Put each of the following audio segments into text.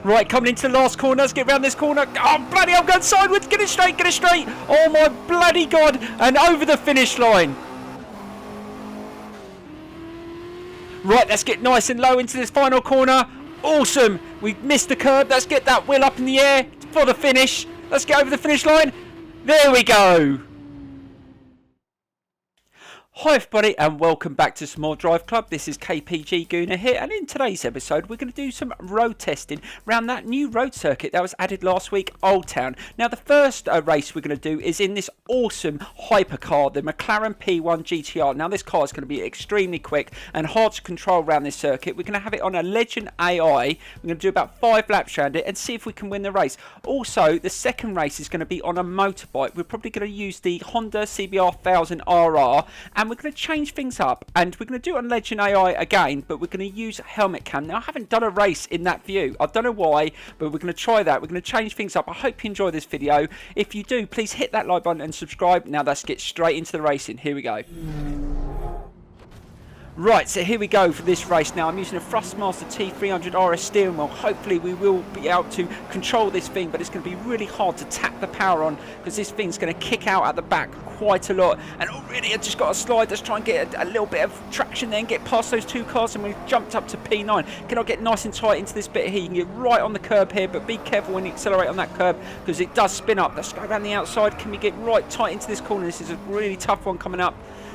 Right, coming into the last corner. Let's get around this corner. Oh, bloody, I'm going sideways. Get it straight, get it straight. Oh, my bloody God. And over the finish line. Right, let's get nice and low into this final corner. Awesome. We missed the curb. Let's get that wheel up in the air for the finish. Let's get over the finish line. There we go. Hi everybody and welcome back to some more Drive Club. This is KPG-GOONER here, and in today's episode we're going to do some road testing around that new road circuit that was added last week, Old Town. Now the first race we're going to do is in this awesome hypercar, the McLaren P1 GTR. Now this car is going to be extremely quick and hard to control around this circuit. We're going to have it on a Legend AI. We're going to do about 5 laps around it and see if we can win the race. Also, the second race is going to be on a motorbike. We're probably going to use the Honda CBR 1000RR, and we're going to change things up, and we're going to do it on Legend AI again, but we're going to use helmet cam. Now I haven't done a race in that view. I don't know why, but we're going to try that. We're going to change things up. I hope you enjoy this video. If you do, please hit that like button and subscribe. Now let's get straight into the racing. Here we go. Right, so here we go for this race. Now I'm using a Thrustmaster T300RS steering wheel. Hopefully we will be able to control this thing, but it's going to be really hard to tap the power on because this thing's going to kick out at the back quite a lot. And already I've just got a slide. Let's try and get a little bit of traction there and get past those two cars, and we've jumped up to P9. Can I get nice and tight into this bit here? You can get right on the curb here, but be careful when you accelerate on that curb because it does spin up. Let's go around the outside. Can we get right tight into this corner? This is a really tough one coming up.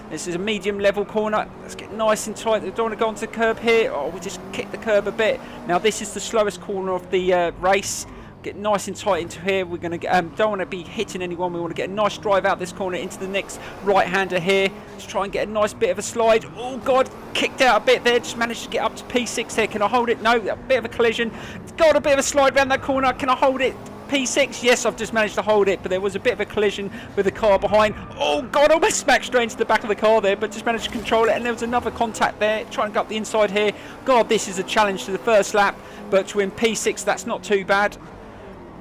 This is a medium level corner. Let's get nice and tight. We don't want to go onto the curb here. Oh, we just kicked the curb a bit. Now this is the slowest corner of the race. Get nice and tight into here. We're going to don't want to be hitting anyone. We want to get a nice drive out this corner into the next right-hander here. Let's try and get a nice bit of a slide. Oh God, kicked out a bit there. Just managed to get up to P6 there. Can I hold it? No, a bit of a collision. Got a bit of a slide around that corner. Can I hold it? P6, yes, I've just managed to hold it, but there was a bit of a collision with the car behind. Oh God, almost smacked straight into the back of the car there, but just managed to control it, and there was another contact there, trying to go up the inside here. God, this is a challenge to the first lap, but to win P6, that's not too bad.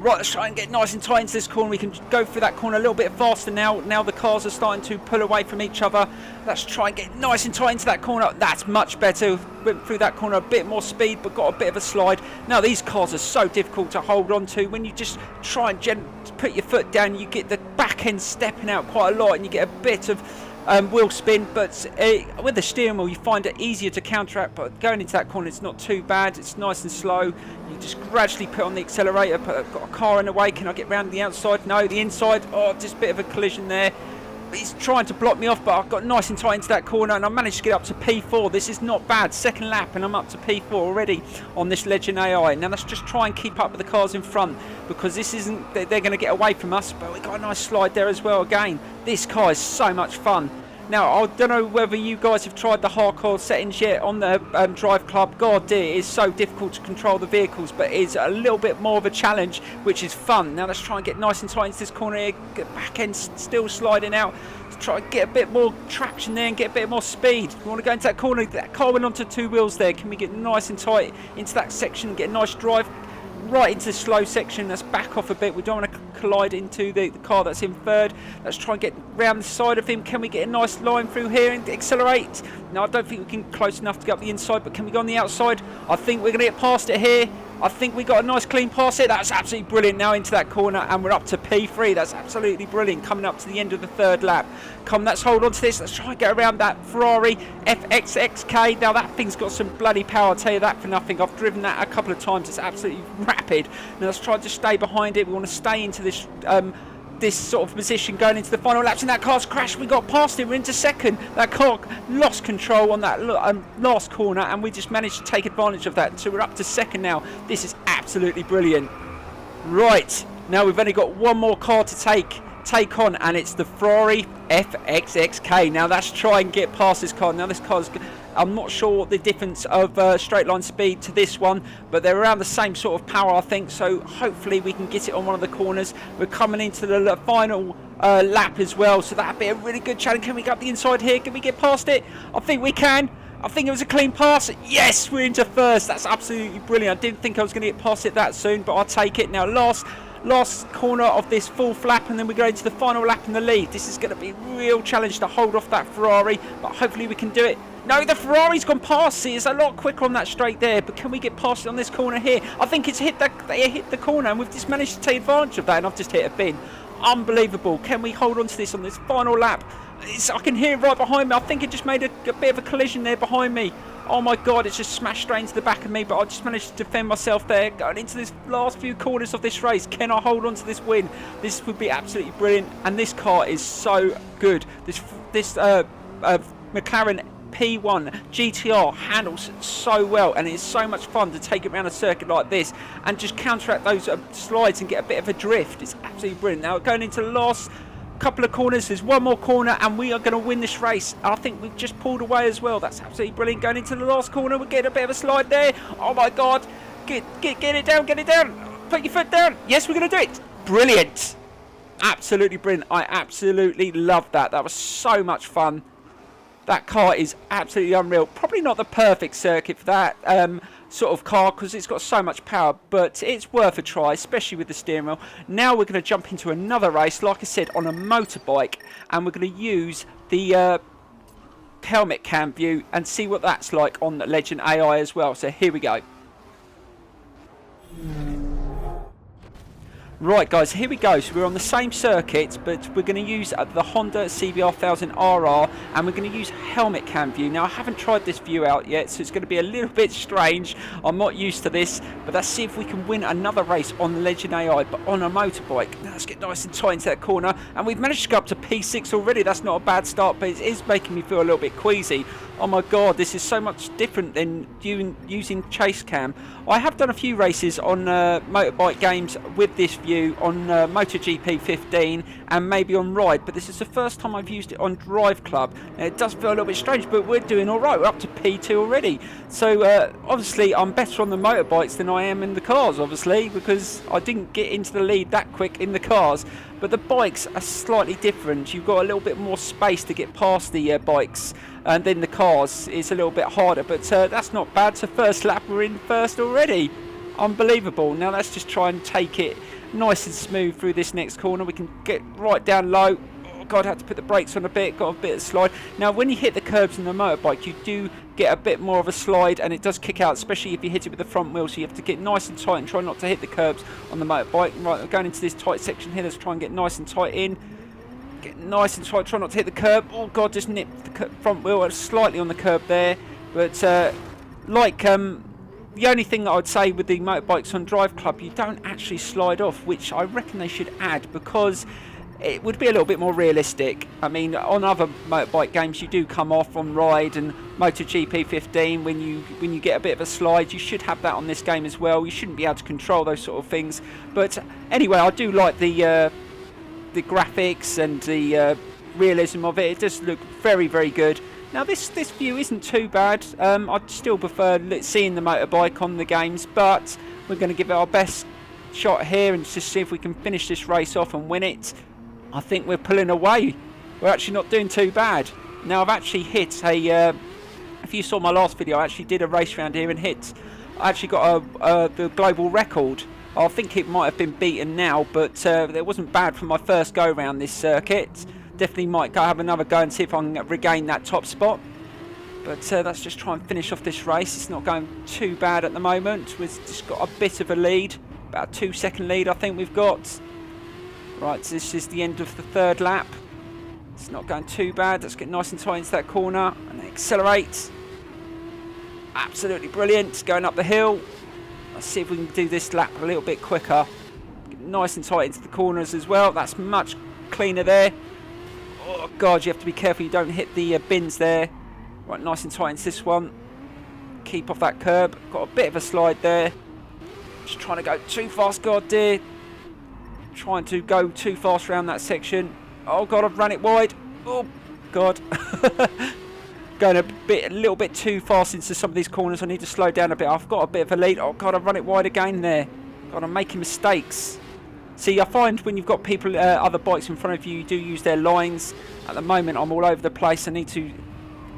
Right, let's try and get nice and tight into this corner. We can go through that corner a little bit faster now. Now the cars are starting to pull away from each other. Let's try and get nice and tight into that corner. That's much better. Went through that corner a bit more speed, but got a bit of a slide. Now these cars are so difficult to hold on to. When you just try and put your foot down, you get the back end stepping out quite a lot, and you get a bit of wheel spin, but with the steering wheel you find it easier to counteract. But going into that corner, it's not too bad. It's nice and slow. You just gradually put on the accelerator. But I've got a car in the way. Can I get round the outside? No, the inside. Oh, just a bit of a collision there. He's trying to block me off, but I've got nice and tight into that corner, and I managed to get up to P4. This is not bad. Second lap, and I'm up to P4 already on this Legend AI. Now let's just try and keep up with the cars in front, because this isn't, they're going to get away from us, but we got a nice slide there as well. Again, this car is so much fun. Now, I don't know whether you guys have tried the hardcore settings yet on the Drive Club. God, dear, it is so difficult to control the vehicles, but it's a little bit more of a challenge, which is fun. Now, let's try and get nice and tight into this corner here. Get back end still sliding out. Let's try and get a bit more traction there and get a bit more speed. We want to go into that corner. That car went onto 2 wheels there. Can we get nice and tight into that section and get a nice drive right into the slow section? Let's back off a bit. We don't want to collide into the car that's in third. Let's try and get round the side of him. Can we get a nice line through here and accelerate? No, I don't think we can close enough to get up the inside, but can we go on the outside? I think we're going to get past it here. I think we got a nice clean pass here. That's absolutely brilliant. Now into that corner, and we're up to P3. That's absolutely brilliant. Coming up to the end of the third lap. Come, let's hold on to this. Let's try and get around that Ferrari FXXK. Now that thing's got some bloody power. I'll tell you that for nothing. I've driven that a couple of times. It's absolutely rapid. Now let's try to stay behind it. We want to stay into this this sort of position going into the final laps, and that car's crashed. We got past it. We're into second. That car lost control on that last corner, and we just managed to take advantage of that. So we're up to second now. This is absolutely brilliant. Right, now we've only got one more car to take on, and it's the Ferrari FXXK. Now let's try and get past this car. Now this car's, I'm not sure what the difference of straight line speed to this one, but they're around the same sort of power, I think, so hopefully we can get it on one of the corners. We're coming into the final lap as well, so that'd be a really good challenge. Can we get up the inside here? Can we get past it? I think we can. I think it was a clean pass. Yes, we're into first. That's absolutely brilliant. I didn't think I was going to get past it that soon, but I'll take it. Now last corner of this full flap, and then we go into the final lap in the lead. This is going to be a real challenge to hold off that Ferrari, but hopefully we can do it. No, the Ferrari's gone past. See, it's a lot quicker on that straight there. But can we get past it on this corner here? I think it's hit the corner, and we've just managed to take advantage of that. And I've just hit a bin. Unbelievable. Can we hold on to this on this final lap? I can hear it right behind me. I think it just made a bit of a collision there behind me. Oh my god, it's just smashed straight into the back of me, but I just managed to defend myself there. Going into this last few corners of this race, can I hold on to this win? This would be absolutely brilliant, and this car is so good. This McLaren P1 GTR handles so well, and it's so much fun to take it around a circuit like this and just counteract those slides and get a bit of a drift. It's absolutely brilliant. Now going into the last couple of corners, there's one more corner and we are going to win this race. I think we've just pulled away as well. That's absolutely brilliant. Going into the last corner, we're getting a bit of a slide there. Oh my god, get it down, get it down, put your foot down. Yes, we're going to do it. Brilliant, absolutely brilliant. I absolutely loved that. That was so much fun. That car is absolutely unreal. Probably not the perfect circuit for that sort of car because it's got so much power, but it's worth a try, especially with the steering wheel. Now we're going to jump into another race, like I said, on a motorbike, and we're going to use the helmet cam view and see what that's like on the Legend AI as well. So here we go. Right guys, here we go. So we're on the same circuit, but we're going to use the Honda CBR 1000RR, and we're going to use helmet cam view. Now I haven't tried this view out yet, so it's going to be a little bit strange. I'm not used to this, but let's see if we can win another race on the Legend AI, but on a motorbike. Now let's get nice and tight into that corner, and we've managed to go up to P6 already. That's not a bad start, but it is making me feel a little bit queasy. Oh my god, this is so much different than using chase cam. I have done a few races on motorbike games with this view on MotoGP 15 and maybe on Ride, but this is the first time I've used it on Driveclub. It does feel a little bit strange, but we're doing alright. We're up to P2 already. So obviously I'm better on the motorbikes than I am in the cars, obviously, because I didn't get into the lead that quick in the cars. But the bikes are slightly different. You've got a little bit more space to get past the bikes, and then the cars is a little bit harder, but that's not bad. So first lap we're in first already. Unbelievable. Now let's just try and take it nice and smooth through this next corner. We can get right down low. Oh god, I had to put the brakes on a bit, got a bit of slide. Now when you hit the curbs in the motorbike, you do get a bit more of a slide, and it does kick out, especially if you hit it with the front wheel, so you have to get nice and tight and try not to hit the curbs on the motorbike. Right, we're going into this tight section here. Let's try and get nice and tight in. Get nice and tight, try not to hit the curb. Oh god, just nipped the front wheel slightly on the curb there. But the only thing that I'd say with the motorbikes on Driveclub, you don't actually slide off, which I reckon they should add, because it would be a little bit more realistic. I mean, on other motorbike games you do come off on Ride and MotoGP 15 when you get a bit of a slide. You should have that on this game as well. You shouldn't be able to control those sort of things. But anyway, I do like the graphics and the realism of it. It does look very, very good. Now this view isn't too bad. I'd still prefer seeing the motorbike on the games, but we're going to give it our best shot here and just see if we can finish this race off and win it. I think we're pulling away. We're actually not doing too bad. Now I've actually hit if you saw my last video, I actually did a race round here and I actually got the global record. I think it might have been beaten now, but it wasn't bad for my first go around this circuit. Definitely might go have another go and see if I can regain that top spot. But let's just try and finish off this race. It's not going too bad at the moment. We've just got a bit of a lead, about a 2-second lead I think we've got. Right, so this is the end of the third lap. It's not going too bad. Let's get nice and tight into that corner and accelerate. Absolutely brilliant. Going up the hill. Let's see if we can do this lap a little bit quicker. Get nice and tight into the corners as well. That's much cleaner there. Oh god, you have to be careful you don't hit the bins there. Right, nice and tight into this one. Keep off that curb. Got a bit of a slide there. Just trying to go too fast, god dear. Trying to go too fast around that section. Oh god, I've run it wide. Oh god. Going a little bit too fast into some of these corners. I need to slow down a bit. I've got a bit of a lead. Oh god, I've run it wide again there. God, I'm making mistakes. See, I find when you've got people, other bikes in front of you, you do use their lines. At the moment, I'm all over the place. I need to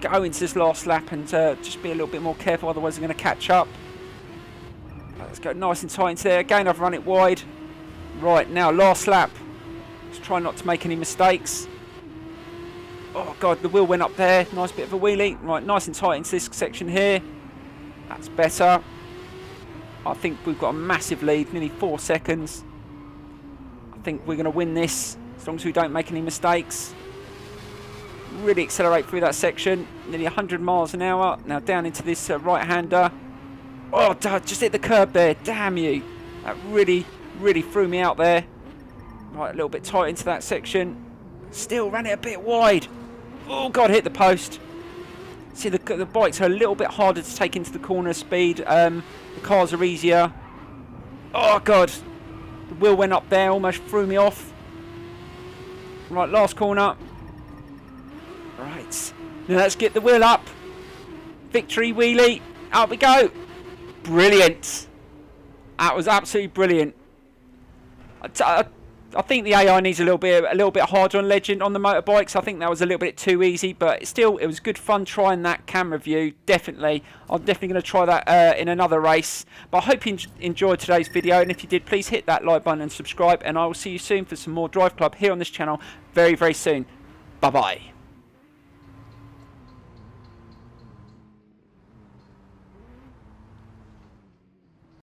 go into this last lap and just be a little bit more careful, otherwise I'm going to catch up. Let's go nice and tight into there. Again, I've run it wide. Right, now last lap. Let's try not to make any mistakes. Oh God, the wheel went up there. Nice bit of a wheelie. Right, nice and tight into this section here. That's better. I think we've got a massive lead, nearly 4 seconds. I think we're going to win this as long as we don't make any mistakes. Really accelerate through that section. Nearly 100 miles an hour. Now down into this right-hander. Oh, just hit the curb there. Damn you. That really threw me out there. Right, a little bit tight into that section. Still ran it a bit wide. Oh God, hit the post. See, the bikes are a little bit harder to take into the corner speed. The cars are easier. Oh God, the wheel went up there, almost threw me off. Right, last corner. Right, now let's get the wheel up. Victory wheelie, out we go. Brilliant. That was absolutely brilliant. I think the AI needs a little bit harder on Legend on the motorbikes. I think that was a little bit too easy, but still, it was good fun trying that camera view. Definitely, I'm definitely going to try that in another race. But I hope you enjoyed today's video, and if you did, please hit that like button and subscribe. And I will see you soon for some more Drive Club here on this channel very, very soon. Bye bye.